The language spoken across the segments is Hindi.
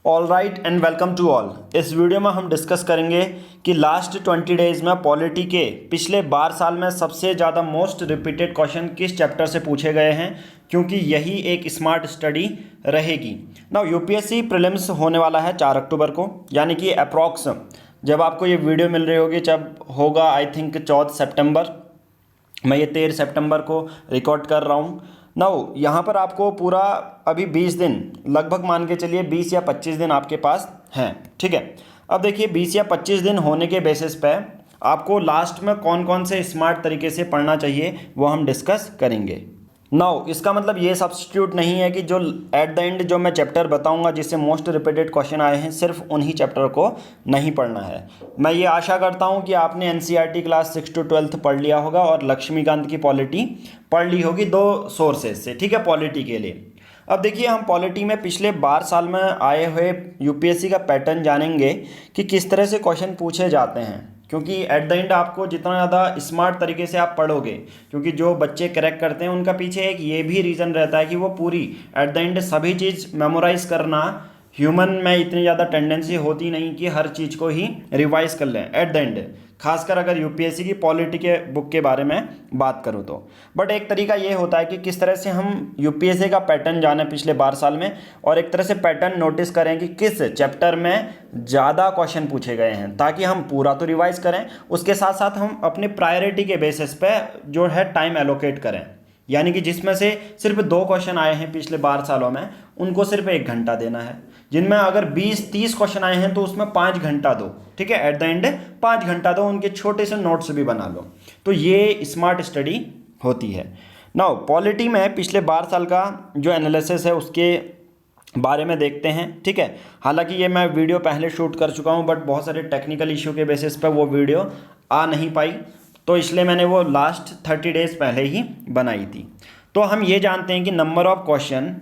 All right and welcome to all. इस वीडियो में हम डिस्कस करेंगे कि लास्ट 20 डेज में पॉलिटी के पिछले 12 साल में सबसे ज़्यादा मोस्ट रिपीटेड क्वेश्चन किस चैप्टर से पूछे गए हैं, क्योंकि यही एक स्मार्ट स्टडी रहेगी। नाउ यूपीएससी प्रीलिम्स होने वाला है 4 अक्टूबर को, यानी कि अप्रॉक्स जब आपको ये वीडियो मिल रही होगी जब होगा आई थिंक 14 सितंबर। मैं ये 13 सितंबर को रिकॉर्ड कर रहा हूँ। नाउ यहाँ पर आपको पूरा अभी 20 दिन लगभग मान के चलिए 20 या 25 दिन आपके पास हैं, ठीक है। अब देखिए 20 या 25 दिन होने के बेसिस पे आपको लास्ट में कौन कौन से स्मार्ट तरीके से पढ़ना चाहिए वो हम डिस्कस करेंगे। नाउ इसका मतलब ये सब्स्टिट्यूट नहीं है कि जो एट द एंड जो मैं चैप्टर बताऊंगा जिससे मोस्ट रिपीटेड क्वेश्चन आए हैं सिर्फ उन्हीं चैप्टर को नहीं पढ़ना है। मैं ये आशा करता हूं कि आपने एनसीईआरटी क्लास 6 to 12 पढ़ लिया होगा और लक्ष्मीकांत की पॉलिटी पढ़ ली होगी 2 सोर्सेज से, ठीक है, पॉलिटी के लिए। अब देखिए हम पॉलिटी में पिछले 12 साल में आए हुए यूपीएससी का पैटर्न जानेंगे कि किस तरह से क्वेश्चन पूछे जाते हैं, क्योंकि एट द एंड आपको जितना ज़्यादा स्मार्ट तरीके से आप पढ़ोगे, क्योंकि जो बच्चे क्रैक करते हैं उनका पीछे एक ये भी रीज़न रहता है कि वो पूरी एट द एंड सभी चीज़ मेमोराइज़ करना ह्यूमन में इतनी ज़्यादा टेंडेंसी होती नहीं कि हर चीज़ को ही रिवाइज कर लें एट द एंड, खासकर अगर यूपीएससी की पॉलिटी के बुक के बारे में बात करूँ तो। बट एक तरीका ये होता है कि किस तरह से हम यूपीएससी का पैटर्न जाने पिछले 12 साल में, और एक तरह से पैटर्न नोटिस करें कि किस चैप्टर में ज़्यादा क्वेश्चन पूछे गए हैं, ताकि हम पूरा तो रिवाइज करें, उसके साथ साथ हम अपने प्रायोरिटी के बेसिस पे जो है टाइम एलोकेट करें। यानी कि जिसमें से सिर्फ 2 क्वेश्चन आए हैं पिछले 12 सालों में, उनको सिर्फ 1 घंटा देना है। जिनमें अगर 20-30 क्वेश्चन आए हैं तो उसमें 5 घंटा दो, ठीक है, एट द एंड 5 घंटा दो, उनके छोटे से नोट्स भी बना लो। तो ये स्मार्ट स्टडी होती है। नाउ पॉलिटी में पिछले 12 साल का जो एनालिसिस है उसके बारे में देखते हैं, ठीक है। हालांकि ये मैं वीडियो पहले शूट कर चुका हूँ, बट बहुत सारे टेक्निकल इश्यू के बेसिस पर वो वीडियो आ नहीं पाई, तो इसलिए मैंने वो लास्ट 30 डेज पहले ही बनाई थी। तो हम ये जानते हैं कि नंबर ऑफ क्वेश्चन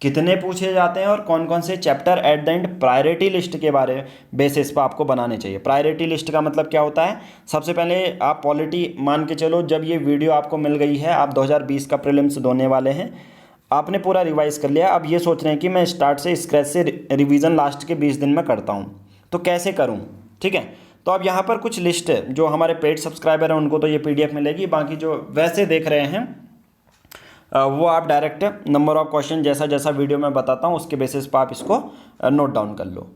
कितने पूछे जाते हैं और कौन कौन से chapter at the end priority list के बारे बेसिस पर आपको बनाने चाहिए। प्रायोरिटी लिस्ट का मतलब क्या होता है? सबसे पहले आप पॉलिटी मान के चलो, जब ये वीडियो आपको मिल गई है, आप 2020 का प्रीलिम्स देने वाले हैं, आपने पूरा रिवाइज कर लिया, अब ये सोच रहे हैं कि मैं स्टार्ट से स्क्रैच से रिवीजन लास्ट के 20 दिन में करता हूँ, तो कैसे करूँ, ठीक है। तो अब यहाँ पर कुछ लिस्ट है, जो हमारे पेड सब्सक्राइबर हैं उनको तो ये पीडीएफ मिलेगी, बाकी जो वैसे देख रहे हैं वो आप डायरेक्ट नंबर ऑफ क्वेश्चन जैसा जैसा वीडियो में बताता हूँ उसके बेसिस पर आप इसको नोट डाउन कर लो।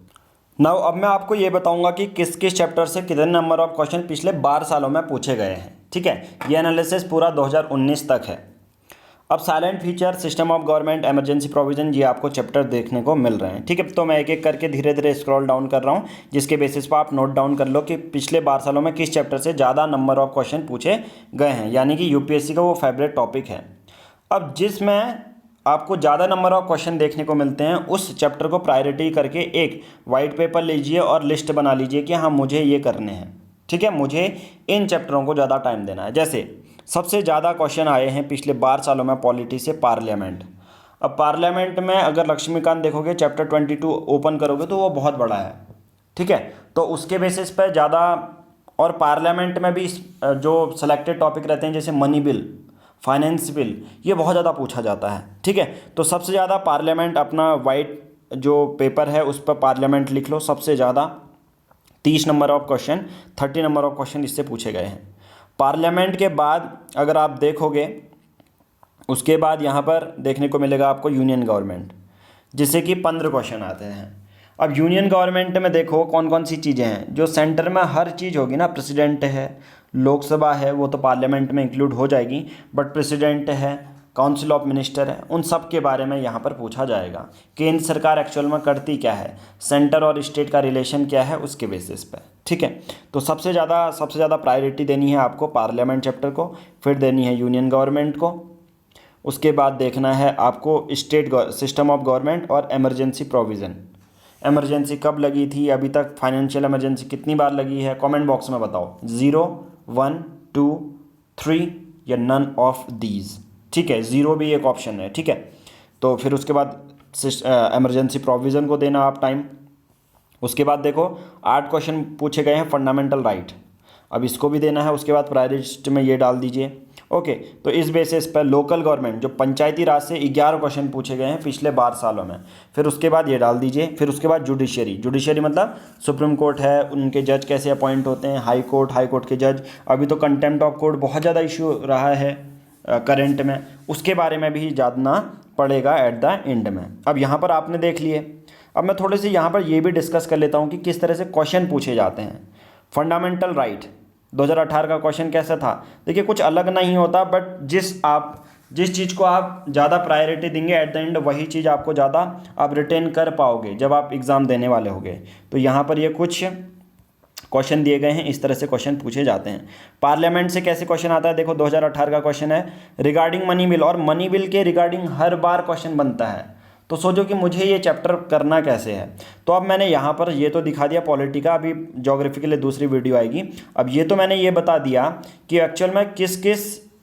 नाउ अब मैं आपको ये बताऊंगा कि किस किस चैप्टर से कितने नंबर ऑफ क्वेश्चन पिछले 12 सालों में पूछे गए हैं, ठीक है। ये एनालिसिस पूरा 2019 तक है। अब silent feature, system of government, emergency provision, ये आपको चैप्टर देखने को मिल रहे हैं, ठीक है। तो मैं एक एक करके धीरे धीरे स्क्रॉल डाउन कर रहा हूँ, जिसके बेसिस पर आप नोट डाउन कर लो कि पिछले 12 सालों में किस चैप्टर से ज़्यादा नंबर ऑफ क्वेश्चन पूछे गए हैं, यानी कि यूपीएससी का वो फेवरेट टॉपिक है। अब जिसमें आपको ज़्यादा नंबर ऑफ क्वेश्चन देखने को मिलते हैं उस चैप्टर को प्रायोरिटी करके एक वाइट पेपर लीजिए और लिस्ट बना लीजिए कि हाँ मुझे ये करने हैं, ठीक है, मुझे इन चैप्टरों को ज़्यादा टाइम देना है। जैसे सबसे ज़्यादा क्वेश्चन आए हैं पिछले 12 सालों में पॉलिटी से पार्लियामेंट। अब पार्लियामेंट में अगर लक्ष्मीकांत देखोगे, चैप्टर 22 ओपन करोगे तो वो बहुत बड़ा है, ठीक है। तो उसके बेसिस पर ज़्यादा, और पार्लियामेंट में भी जो सेलेक्टेड टॉपिक रहते हैं जैसे मनी बिल, फाइनेंस बिल, ये बहुत ज़्यादा पूछा जाता है, ठीक है। तो सबसे ज़्यादा पार्लियामेंट, अपना वाइट जो पेपर है उस पर पार्लियामेंट लिख लो, सबसे ज़्यादा 30 number of question, 30 number of question इससे पूछे गए हैं। पार्लियामेंट के बाद अगर आप देखोगे, उसके बाद यहाँ पर देखने को मिलेगा आपको यूनियन गवर्नमेंट, जिससे कि 15 क्वेश्चन आते हैं। अब यूनियन गवर्नमेंट में देखो कौन कौन सी चीज़ें हैं, जो सेंटर में हर चीज़ होगी ना, प्रेसिडेंट है, लोकसभा है, वो तो पार्लियामेंट में इंक्लूड हो जाएगी, बट प्रेसिडेंट है, काउंसिल ऑफ मिनिस्टर है, उन सब के बारे में यहाँ पर पूछा जाएगा। केंद्र सरकार एक्चुअल में करती क्या है, सेंटर और स्टेट का रिलेशन क्या है, उसके बेसिस पर, ठीक है। तो सबसे ज़्यादा प्रायोरिटी देनी है आपको पार्लियामेंट चैप्टर को, फिर देनी है यूनियन गवर्नमेंट को, उसके बाद देखना है आपको स्टेट सिस्टम ऑफ गवर्नमेंट और इमरजेंसी प्रोविज़न। इमरजेंसी कब लगी थी, अभी तक फाइनेंशियल इमरजेंसी कितनी बार लगी है, कमेंट बॉक्स में बताओ, 0, 1, 2, 3 या नन ऑफ दीज, ठीक है। 0 भी एक ऑप्शन है, ठीक है। तो फिर उसके बाद इमरजेंसी प्रोविज़न को देना आप टाइम। उसके बाद देखो 8 क्वेश्चन पूछे गए हैं फंडामेंटल राइट, अब इसको भी देना है। उसके बाद प्रायोरिटी लिस्ट में ये डाल दीजिए। ओके, तो इस बेसिस पर लोकल गवर्नमेंट जो पंचायती राज से 11 क्वेश्चन पूछे गए हैं पिछले 12 सालों में। फिर उसके बाद ये डाल दीजिए। फिर उसके बाद जुडिशरी मतलब सुप्रीम कोर्ट है, उनके जज कैसे अपॉइंट होते हैं, हाई कोर्ट के जज। अभी तो कंटेम्प्ट ऑफ कोर्ट बहुत ज़्यादा इशू रहा है करंट में, उसके बारे में भी जानना पड़ेगा एट द एंड में। अब यहाँ पर आपने देख लिए। अब मैं थोड़े से यहाँ पर ये भी डिस्कस कर लेता हूँ कि किस तरह से क्वेश्चन पूछे जाते हैं। फंडामेंटल राइट 2018 का क्वेश्चन कैसा था? देखिए कुछ अलग नहीं होता, बट जिस चीज़ को आप ज़्यादा प्रायोरिटी देंगे एट द एंड वही चीज़ आपको ज़्यादा आप रिटेन कर पाओगे जब आप एग्ज़ाम देने वाले होगे। तो यहाँ पर ये कुछ क्वेश्चन दिए गए हैं, इस तरह से क्वेश्चन पूछे जाते हैं। पार्लियामेंट से कैसे क्वेश्चन आता है? देखो 2018 का क्वेश्चन है रिगार्डिंग मनी बिल, और मनी बिल के रिगार्डिंग हर बार क्वेश्चन बनता है। तो सोचो कि मुझे ये चैप्टर करना कैसे है। तो अब मैंने यहाँ पर ये तो दिखा दिया पॉलिटी का, अभी ज्योग्राफी के लिए दूसरी वीडियो आएगी। अब ये तो मैंने ये बता दिया कि एक्चुअल में किस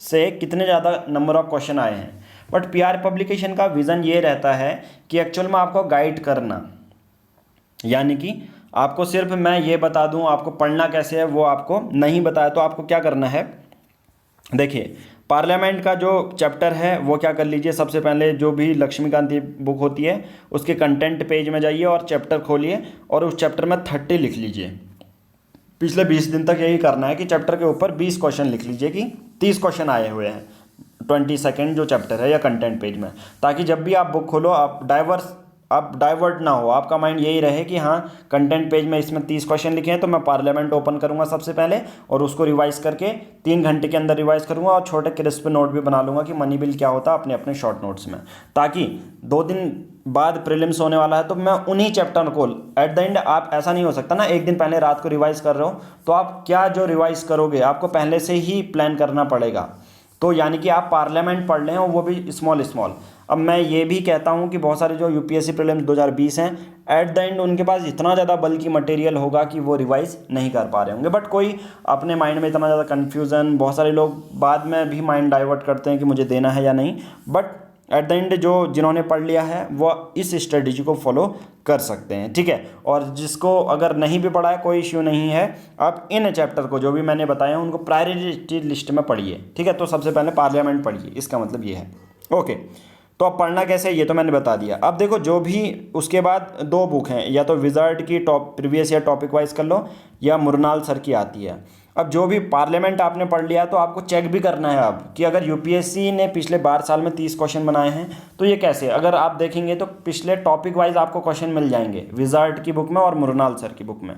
से कितने ज़्यादा नंबर ऑफ क्वेश्चन आए हैं। बट पीआर पब्लिकेशन का विज़न ये रहता है कि एक्चुअल में आपको गाइड करना, यानी कि आपको सिर्फ मैं ये बता दूं आपको पढ़ना कैसे है वो आपको नहीं बताया। तो आपको क्या करना है, देखिए पार्लियामेंट का जो चैप्टर है वो क्या कर लीजिए, सबसे पहले जो भी लक्ष्मीकांत बुक होती है उसके कंटेंट पेज में जाइए और चैप्टर खोलिए और उस चैप्टर में 30 लिख लीजिए। पिछले 20 दिन तक यही करना है कि चैप्टर के ऊपर 20 क्वेश्चन लिख लीजिए कि 30 क्वेश्चन आए हुए हैं 22 जो चैप्टर है या कंटेंट पेज में, ताकि जब भी आप बुक खोलो आप डाइवर्ट ना हो, आपका माइंड यही रहे कि हाँ कंटेंट पेज में इसमें 30 क्वेश्चन लिखे हैं तो मैं पार्लियामेंट ओपन करूंगा सबसे पहले और उसको रिवाइज करके 3 घंटे के अंदर रिवाइज करूंगा और छोटे क्रिस्प नोट भी बना लूंगा कि मनी बिल क्या होता है अपने अपने शॉर्ट नोट्स में, ताकि 2 दिन बाद प्रीलिम्स होने वाला है तो मैं उन्हीं चैप्टर को एट द एंड, आप ऐसा नहीं हो सकता ना एक दिन पहले रात को रिवाइज कर रहे हो तो आप क्या जो रिवाइज करोगे आपको पहले से ही प्लान करना पड़ेगा। तो यानी कि आप पार्लियामेंट पढ़ लें और वो भी स्मॉल। अब मैं ये भी कहता हूँ कि बहुत सारे जो यूपीएससी प्रीलिम्स 2020 हैं एट द एंड उनके पास इतना ज़्यादा बल्कि मटेरियल होगा कि वो रिवाइज नहीं कर पा रहे होंगे। बट कोई अपने माइंड में इतना ज़्यादा कन्फ्यूज़न, बहुत सारे लोग बाद में भी माइंड डाइवर्ट करते हैं कि मुझे देना है या नहीं, बट एट द एंड जिन्होंने पढ़ लिया है वो इस स्ट्रेटजी को फॉलो कर सकते हैं, ठीक है। और जिसको अगर नहीं भी पढ़ा है कोई इश्यू नहीं है, आप इन चैप्टर को जो भी मैंने बताया उनको प्रायोरिटी लिस्ट में पढ़िए, ठीक है। तो सबसे पहले पार्लियामेंट पढ़िए, इसका मतलब ये है। ओके, तो अब पढ़ना कैसे ये तो मैंने बता दिया। अब देखो जो भी उसके बाद 2 बुक हैं, या तो विजार्ड की प्रीवियस ईयर टॉपिक वाइज कर लो या मुरनाल सर की आती है। अब जो भी पार्लियामेंट आपने पढ़ लिया तो आपको चेक भी करना है अब कि अगर यूपीएससी ने पिछले 12 साल में 30 क्वेश्चन बनाए हैं तो ये कैसे, अगर आप देखेंगे तो पिछले टॉपिक वाइज आपको क्वेश्चन मिल जाएंगे विजार्ड की बुक में और मुरनाल सर की बुक में।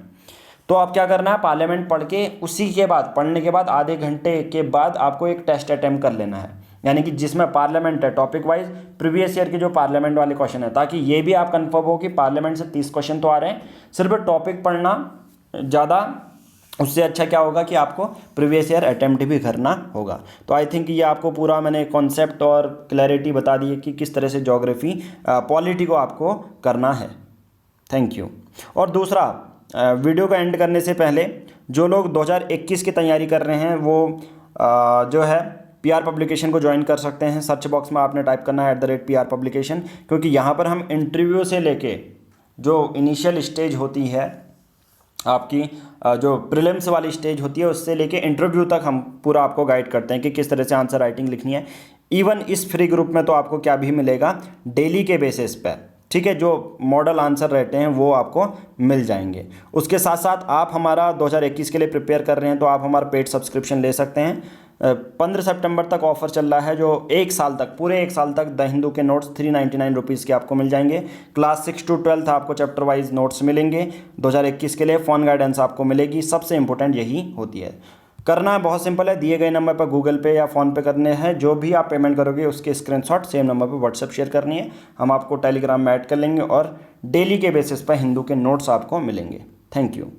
तो आप क्या करना है, पार्लियामेंट पढ़ के उसी के बाद पढ़ने के बाद आधे घंटे के बाद आपको एक टेस्ट अटैम्प्ट कर लेना है, यानी कि जिसमें पार्लियामेंट है टॉपिक वाइज प्रीवियस ईयर के जो पार्लियामेंट वाले क्वेश्चन है, ताकि ये भी आप कंफर्म हो कि पार्लियामेंट से 30 क्वेश्चन तो आ रहे हैं। सिर्फ टॉपिक पढ़ना ज़्यादा, उससे अच्छा क्या होगा कि आपको प्रीवियस ईयर अटैम्प्ट भी करना होगा। तो आई थिंक ये आपको पूरा मैंने कॉन्सेप्ट और क्लैरिटी बता दी है कि किस तरह से ज्योग्राफी पॉलिटी को आपको करना है। Thank you. और दूसरा, वीडियो को एंड करने से पहले जो लोग 2021 की तैयारी कर रहे हैं वो जो है पीआर पब्लिकेशन को ज्वाइन कर सकते हैं। सर्च बॉक्स में आपने टाइप करना है @PR पब्लिकेशन, क्योंकि यहाँ पर हम इंटरव्यू से लेके जो इनिशियल स्टेज होती है आपकी, जो प्रीलिम्स वाली स्टेज होती है उससे लेके इंटरव्यू तक हम पूरा आपको गाइड करते हैं कि किस तरह से आंसर राइटिंग लिखनी है। इवन इस फ्री ग्रुप में तो आपको क्या भी मिलेगा, डेली के बेसिस पर, ठीक है, जो मॉडल आंसर रहते हैं वो आपको मिल जाएंगे। उसके साथ साथ आप हमारा 2021 के लिए प्रिपेयर कर रहे हैं तो आप हमारा पेड सब्सक्रिप्शन ले सकते हैं। 15 सितंबर तक ऑफर चल रहा है, जो 1 साल तक, पूरे 1 साल तक द हिंदू के नोट्स 399 रुपीज़ के आपको मिल जाएंगे। क्लास 6 to 12 आपको चैप्टर वाइज नोट्स मिलेंगे। 2021 के लिए फ़ोन गाइडेंस आपको मिलेगी। सबसे इंपॉर्टेंट यही होती है। करना बहुत सिंपल है, दिए गए नंबर पर गूगल पे या फ़ोन पे करने हैं। जो भी आप पेमेंट करोगे उसके स्क्रीनशॉट सेम नंबर पर व्हाट्सएप शेयर करनी है, हम आपको टेलीग्राम में ऐड कर लेंगे और डेली के बेसिस पर हिंदू के नोट्स आपको मिलेंगे। Thank you.